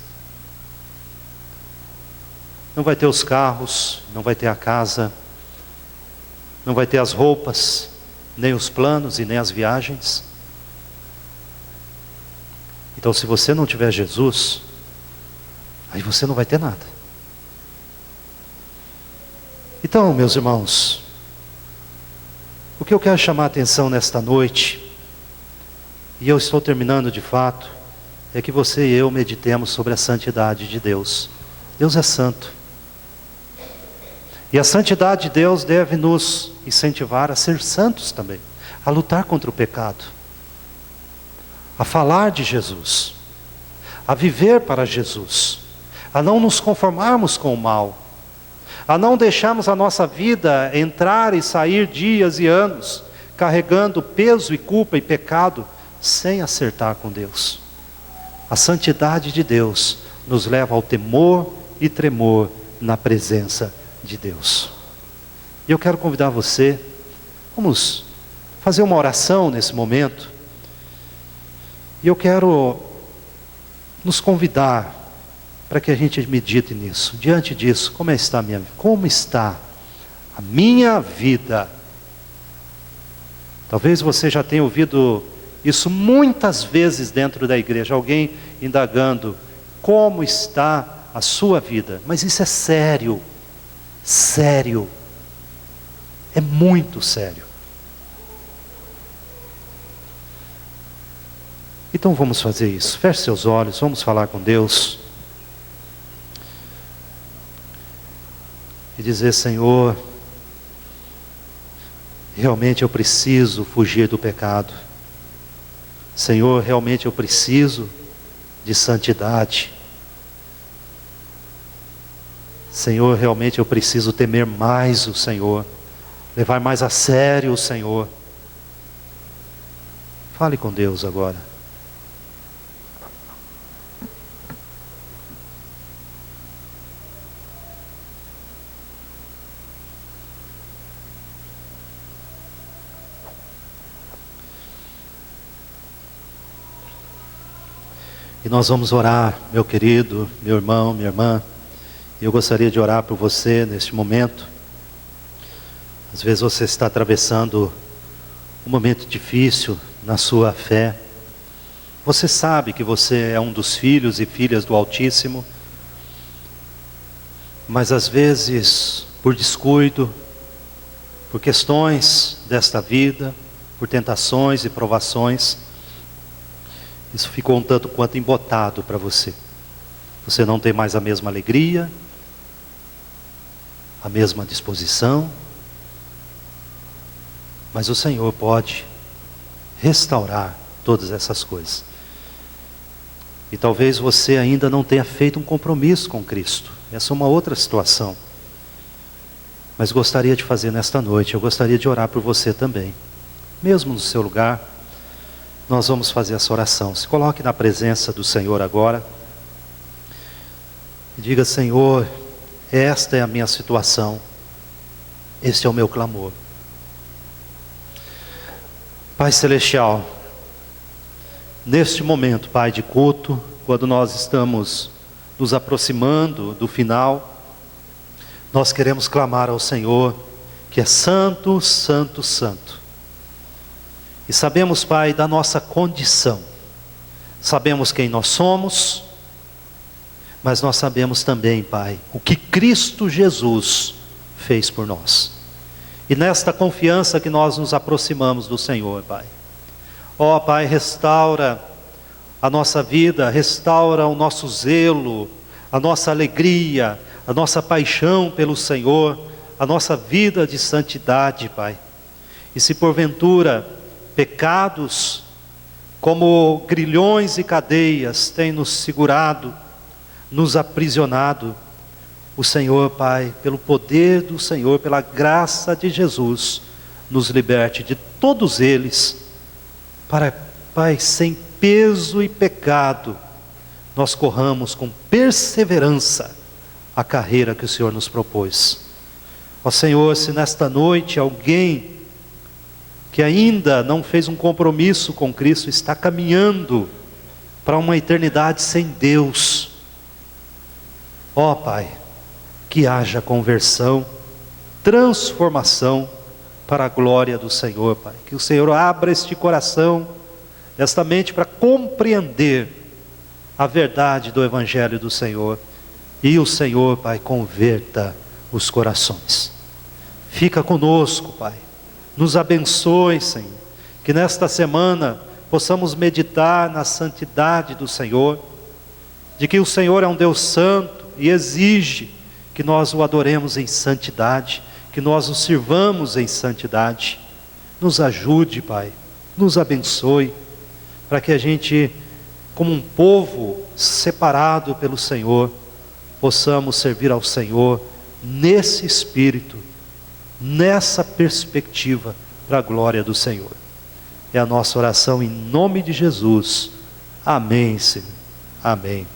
Não vai ter os carros, não vai ter a casa, não vai ter as roupas, nem os planos e nem as viagens. Então, se você não tiver Jesus, aí você não vai ter nada. Então, meus irmãos, o que eu quero chamar a atenção nesta noite, e eu estou terminando de fato, é que você e eu meditemos sobre a santidade de Deus. Deus é santo. E a santidade de Deus deve nos incentivar a ser santos também, a lutar contra o pecado, a falar de Jesus, a viver para Jesus, a não nos conformarmos com o mal, a não deixarmos a nossa vida entrar e sair dias e anos, carregando peso e culpa e pecado, sem acertar com Deus. A santidade de Deus nos leva ao temor e tremor na presença de Deus. E eu quero convidar você, vamos fazer uma oração nesse momento, e eu quero nos convidar para que a gente medite nisso. Diante disso, como está a minha vida? Como está a minha vida? Talvez você já tenha ouvido isso muitas vezes dentro da igreja, alguém indagando como está a sua vida. Mas isso é sério, sério, é muito sério. Então vamos fazer isso. Feche seus olhos, vamos falar com Deus. E dizer: Senhor, realmente eu preciso fugir do pecado. Senhor, realmente eu preciso de santidade. Senhor, realmente eu preciso temer mais o Senhor, levar mais a sério o Senhor. Fale com Deus agora. E nós vamos orar, meu querido, meu irmão, minha irmã. Eu gostaria de orar por você neste momento. Às vezes você está atravessando um momento difícil na sua fé. Você sabe que você é um dos filhos e filhas do Altíssimo, mas às vezes, por descuido, por questões desta vida, por tentações e provações, isso ficou um tanto quanto embotado para você. Você não tem mais a mesma alegria, a mesma disposição, mas o Senhor pode restaurar todas essas coisas. E talvez você ainda não tenha feito um compromisso com Cristo. Essa é uma outra situação. Mas gostaria de fazer nesta noite, eu gostaria de orar por você também. Mesmo no seu lugar, nós vamos fazer essa oração. Se coloque na presença do Senhor agora. E diga: Senhor, esta é a minha situação. Este é o meu clamor. Pai Celestial, neste momento, Pai, de culto, quando nós estamos nos aproximando do final, nós queremos clamar ao Senhor, que é santo, santo, santo. E sabemos, Pai, da nossa condição. Sabemos quem nós somos, mas nós sabemos também, Pai, o que Cristo Jesus fez por nós. E nesta confiança que nós nos aproximamos do Senhor, Pai. Ó Pai, restaura a nossa vida, restaura o nosso zelo, a nossa alegria, a nossa paixão pelo Senhor, a nossa vida de santidade, Pai. E se porventura pecados como grilhões e cadeias têm nos segurado, nos aprisionado, o Senhor, Pai, pelo poder do Senhor, pela graça de Jesus, nos liberte de todos eles, para, Pai, sem peso e pecado, nós corramos com perseverança a carreira que o Senhor nos propôs. Ó Senhor, se nesta noite alguém que ainda não fez um compromisso com Cristo, está caminhando para uma eternidade sem Deus, ó Pai, que haja conversão, transformação para a glória do Senhor, Pai. Que o Senhor abra este coração, esta mente, para compreender a verdade do Evangelho do Senhor. E o Senhor, Pai, converta os corações. Fica conosco, Pai. Nos abençoe, Senhor. Que nesta semana possamos meditar na santidade do Senhor, de que o Senhor é um Deus santo e exige que nós o adoremos em santidade, que nós o sirvamos em santidade. Nos ajude, Pai, nos abençoe, para que a gente, como um povo separado pelo Senhor, possamos servir ao Senhor nesse espírito, nessa perspectiva, para a glória do Senhor. É a nossa oração em nome de Jesus. Amém, Senhor. Amém.